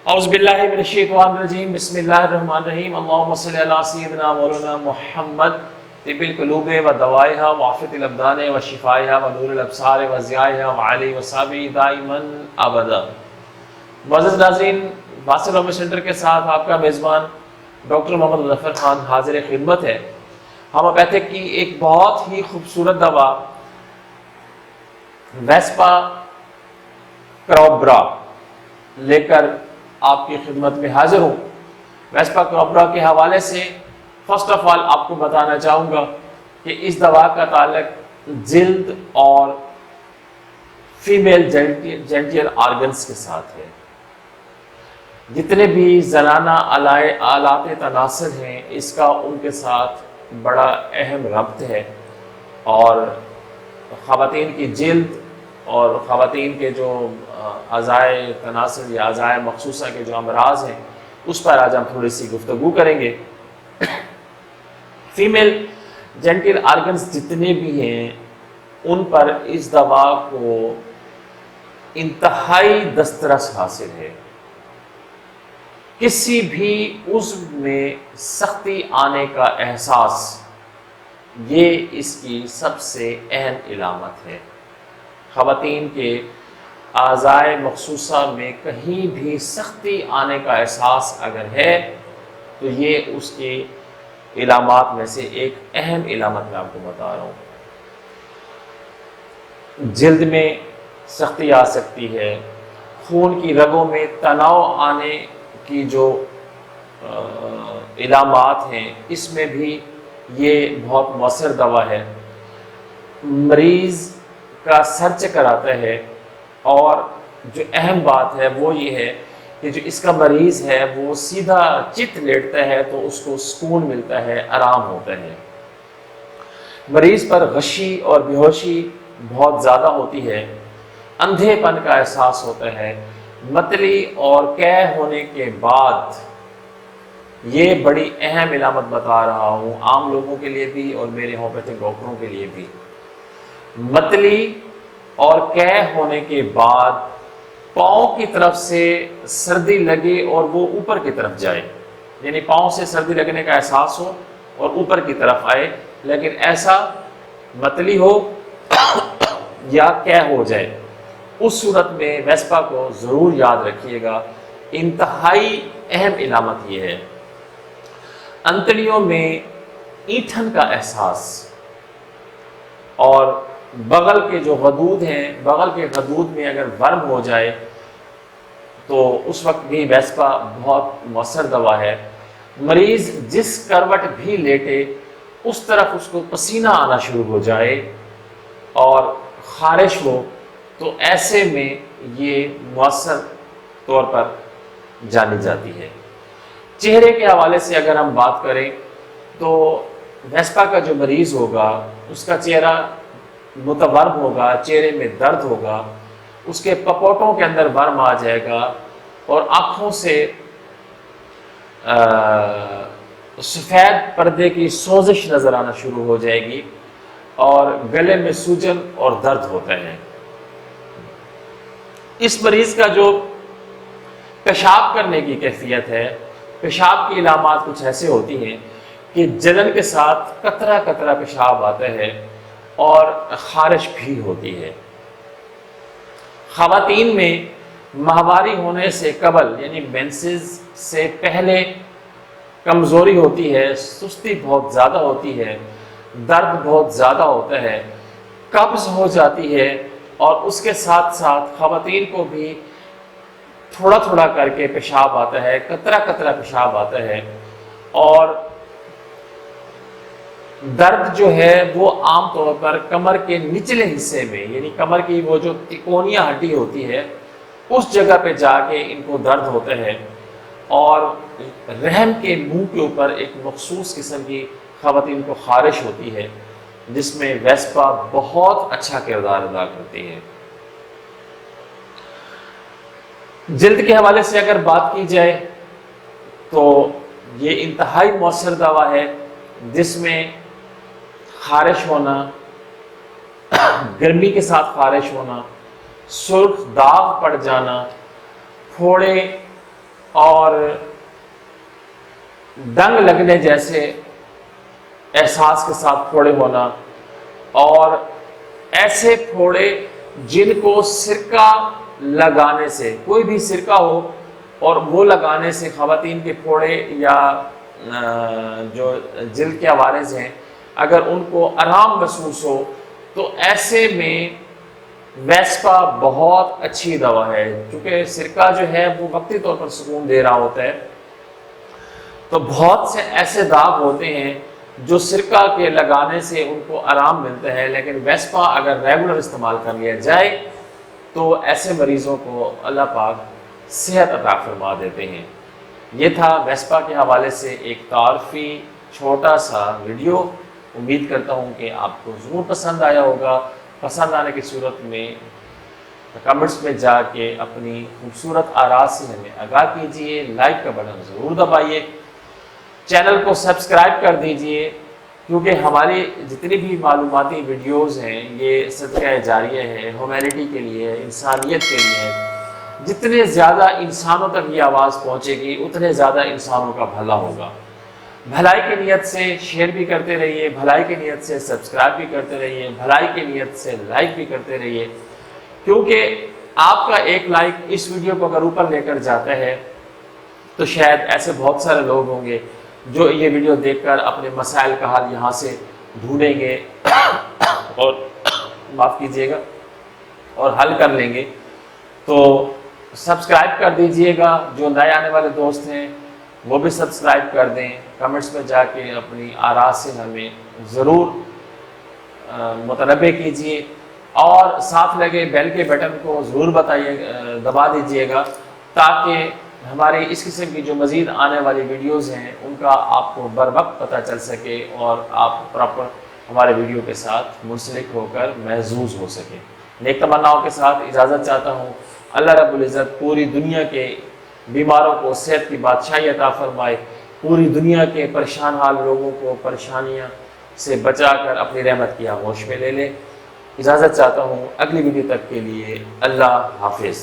اعوذ باللہ من الشیطان الرجیم بسم اللہ الرحمن الرحیم اللہم صلی علی سیدنا مولانا محمد طب القلوب و دوائها وعافیت الابدان و شفائها و نور الابصار و ضیائها و علی و صحبہ دائما ابدا۔ معزز ناظرین، واصل عمر سینٹر کے ساتھ آپ کا میزبان ڈاکٹر محمد مظفر خان حاضر خدمت ہے۔ ہومیوپیتھک کی ایک بہت ہی خوبصورت دوا ویسپا کروبرا لے کر آپ کی خدمت میں حاضر ہوں۔ ویسپا کروبرا کے حوالے سے فرسٹ آف آل آپ کو بتانا چاہوں گا کہ اس دوا کا تعلق جلد اور فیمیل جینیٹل آرگنز کے ساتھ ہے۔ جتنے بھی زنانہ آلات تناسل ہیں اس کا ان کے ساتھ بڑا اہم ربط ہے، اور خواتین کی جلد اور خواتین کے جو اعضائے تناسل یا اعضائے مخصوصہ کے جو امراض ہیں اس پر آج ہم تھوڑی سی گفتگو کریں گے۔ فیمیل جینیٹل آرگنز جتنے بھی ہیں ان پر اس دوا کو انتہائی دسترس حاصل ہے۔ کسی بھی عضو میں سختی آنے کا احساس یہ اس کی سب سے اہم علامت ہے۔ خواتین کے اعضائے مخصوصہ میں کہیں بھی سختی آنے کا احساس اگر ہے تو یہ اس کی علامات میں سے ایک اہم علامت میں آپ کو بتا رہا ہوں۔ جلد میں سختی آ سکتی ہے، خون کی رگوں میں تناؤ آنے کی جو علامات ہیں اس میں بھی یہ بہت مؤثر دوا ہے۔ مریض کا سر چکر آتا ہے، اور جو اہم بات ہے وہ یہ ہے کہ جو اس کا مریض ہے وہ سیدھا چت لیٹتا ہے تو اس کو سکون ملتا ہے، آرام ہوتا ہے۔ مریض پر غشی اور بے ہوشی بہت زیادہ ہوتی ہے، اندھے پن کا احساس ہوتا ہے۔ متلی اور قے ہونے کے بعد، یہ بڑی اہم علامت بتا رہا ہوں عام لوگوں کے لیے بھی اور میرے ہومیوپیتھک ڈاکٹروں کے لیے بھی، متلی اور قے ہونے کے بعد پاؤں کی طرف سے سردی لگے اور وہ اوپر کی طرف جائے، یعنی پاؤں سے سردی لگنے کا احساس ہو اور اوپر کی طرف آئے، لیکن ایسا متلی ہو یا قے ہو جائے، اس صورت میں ویسپا کو ضرور یاد رکھیے گا۔ انتہائی اہم علامت یہ ہے۔ انتڑیوں میں اینٹھن کا احساس، اور بغل کے جو غدود ہیں، بغل کے غدود میں اگر ورم ہو جائے تو اس وقت بھی ویسپا بہت مؤثر دوا ہے۔ مریض جس کروٹ بھی لیٹے اس طرف اس کو پسینہ آنا شروع ہو جائے اور خارش ہو تو ایسے میں یہ مؤثر طور پر جانی جاتی ہے۔ چہرے کے حوالے سے اگر ہم بات کریں تو ویسپا کا جو مریض ہوگا اس کا چہرہ متورم ہوگا، چہرے میں درد ہوگا، اس کے پپوٹوں کے اندر ورم آ جائے گا، اور آنکھوں سے سفید پردے کی سوزش نظر آنا شروع ہو جائے گی، اور گلے میں سوجن اور درد ہوتا ہے۔ اس مریض کا جو پیشاب کرنے کی کیفیت ہے، پیشاب کی علامات کچھ ایسے ہوتی ہیں کہ جلن کے ساتھ قطرہ قطرہ پیشاب آتا ہے اور خارش بھی ہوتی ہے۔ خواتین میں ماہواری ہونے سے قبل یعنی مینسز سے پہلے کمزوری ہوتی ہے، سستی بہت زیادہ ہوتی ہے، درد بہت زیادہ ہوتا ہے، قبض ہو جاتی ہے، اور اس کے ساتھ ساتھ خواتین کو بھی تھوڑا تھوڑا کر کے پیشاب آتا ہے، قطرہ قطرہ پیشاب آتا ہے، اور درد جو ہے وہ عام طور پر کمر کے نچلے حصے میں، یعنی کمر کی وہ جو تکونیا ہڈی ہوتی ہے اس جگہ پہ جا کے ان کو درد ہوتا ہے، اور رحم کے منہ کے اوپر ایک مخصوص قسم کی خواتین کو خارش ہوتی ہے، جس میں ویسپا بہت اچھا کردار ادا کرتی ہے۔ جلد کے حوالے سے اگر بات کی جائے تو یہ انتہائی مؤثر دوا ہے، جس میں خارش ہونا، گرمی کے ساتھ خارش ہونا، سرخ داغ پڑ جانا، پھوڑے اور دنگ لگنے جیسے احساس کے ساتھ پھوڑے ہونا، اور ایسے پھوڑے جن کو سرکہ لگانے سے، کوئی بھی سرکہ ہو اور وہ لگانے سے خواتین کے پھوڑے یا جو جلد کے عوارض ہیں اگر ان کو آرام محسوس ہو تو ایسے میں ویسپا بہت اچھی دوا ہے، کیونکہ سرکہ جو ہے وہ وقتی طور پر سکون دے رہا ہوتا ہے۔ تو بہت سے ایسے داغ ہوتے ہیں جو سرکہ کے لگانے سے ان کو آرام ملتا ہے، لیکن ویسپا اگر ریگولر استعمال کر لیا جائے تو ایسے مریضوں کو اللہ پاک صحت عطا فرما دیتے ہیں۔ یہ تھا ویسپا کے حوالے سے ایک تعارفی چھوٹا سا ویڈیو۔ امید کرتا ہوں کہ آپ کو ضرور پسند آیا ہوگا۔ پسند آنے کی صورت میں کمنٹس میں جا کے اپنی خوبصورت آراء سے ہمیں آگاہ کیجیے، لائک کا بٹن ضرور دبائیے، چینل کو سبسکرائب کر دیجیے، کیونکہ ہماری جتنی بھی معلوماتی ویڈیوز ہیں یہ صدقہ جاریہ ہے، ہیومینٹی کے لیے، انسانیت کے لیے ہے۔ جتنے زیادہ انسانوں تک یہ آواز پہنچے گی اتنے زیادہ انسانوں کا بھلا ہوگا۔ بھلائی کی نیت سے شیئر بھی کرتے رہیے، بھلائی کی نیت سے سبسکرائب بھی کرتے رہیے، بھلائی کی نیت سے لائک بھی کرتے رہیے، کیونکہ آپ کا ایک لائک اس ویڈیو کو اگر اوپر لے کر جاتا ہے تو شاید ایسے بہت سارے لوگ ہوں گے جو یہ ویڈیو دیکھ کر اپنے مسائل کا حل یہاں سے ڈھونڈیں گے اور معاف کیجیے گا اور حل کر لیں گے۔ تو سبسکرائب کر دیجئے گا، جو نئے آنے والے دوست ہیں وہ بھی سبسکرائب کر دیں، کمنٹس میں جا کے اپنی آراء سے ہمیں ضرور متنبع کیجئے، اور ساتھ لگے بیل کے بٹن کو ضرور دبا دیجئے گا تاکہ ہماری اس قسم کی جو مزید آنے والی ویڈیوز ہیں ان کا آپ کو بر وقت پتہ چل سکے اور آپ پراپر ہمارے ویڈیو کے ساتھ منسلک ہو کر محظوظ ہو سکیں۔ نیک تمناؤں کے ساتھ اجازت چاہتا ہوں۔ اللہ رب العزت پوری دنیا کے بیماروں کو صحت کی بادشاہی عطا فرمائے، پوری دنیا کے پریشان حال لوگوں کو پریشانیاں سے بچا کر اپنی رحمت کی آغوش میں لے لے۔ اجازت چاہتا ہوں، اگلی ویڈیو تک کے لیے اللہ حافظ۔